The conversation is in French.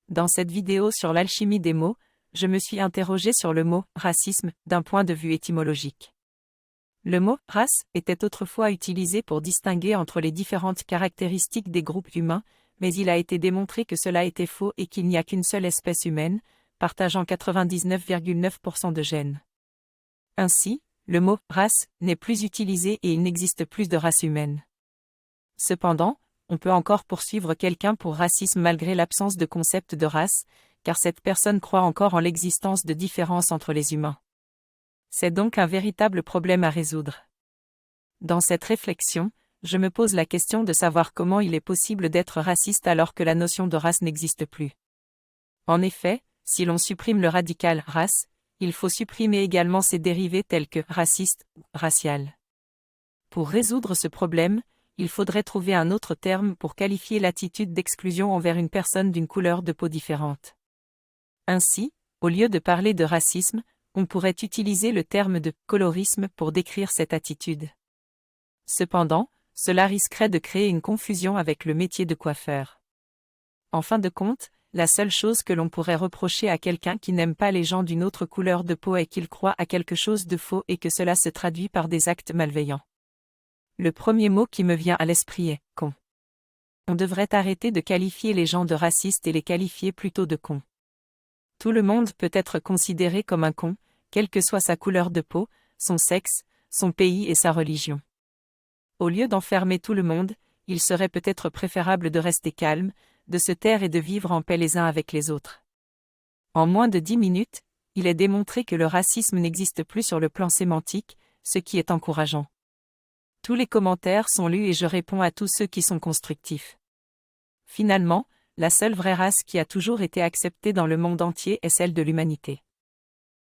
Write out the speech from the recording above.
Dans cette vidéo sur l'alchimie des mots, je me suis interrogé sur le mot « racisme » d'un point de vue étymologique. Le mot « race » était autrefois utilisé pour distinguer entre les différentes caractéristiques des groupes humains, mais il a été démontré que cela était faux et qu'il n'y a qu'une seule espèce humaine, partageant 99,9% de gènes. Ainsi, le mot « race » n'est plus utilisé et il n'existe plus de race humaine. Cependant, on peut encore poursuivre quelqu'un pour racisme malgré l'absence de concept de race, car cette personne croit encore en l'existence de différences entre les humains. C'est donc un véritable problème à résoudre. Dans cette réflexion, je me pose la question de savoir comment il est possible d'être raciste alors que la notion de race n'existe plus. En effet, si l'on supprime le radical « race », il faut supprimer également ses dérivés tels que « raciste » ou « racial ». Pour résoudre ce problème, il faudrait trouver un autre terme pour qualifier l'attitude d'exclusion envers une personne d'une couleur de peau différente. Ainsi, au lieu de parler de racisme, on pourrait utiliser le terme de colorisme pour décrire cette attitude. Cependant, cela risquerait de créer une confusion avec le métier de coiffeur. En fin de compte, la seule chose que l'on pourrait reprocher à quelqu'un qui n'aime pas les gens d'une autre couleur de peau est qu'il croit à quelque chose de faux et que cela se traduit par des actes malveillants. Le premier mot qui me vient à l'esprit est « con ». On devrait arrêter de qualifier les gens de racistes et les qualifier plutôt de cons. Tout le monde peut être considéré comme un con, quelle que soit sa couleur de peau, son sexe, son pays et sa religion. Au lieu d'enfermer tout le monde, il serait peut-être préférable de rester calme, de se taire et de vivre en paix les uns avec les autres. En moins de 10 minutes, il est démontré que le racisme n'existe plus sur le plan sémantique, ce qui est encourageant. Tous les commentaires sont lus et je réponds à tous ceux qui sont constructifs. Finalement, la seule vraie race qui a toujours été acceptée dans le monde entier est celle de l'humanité.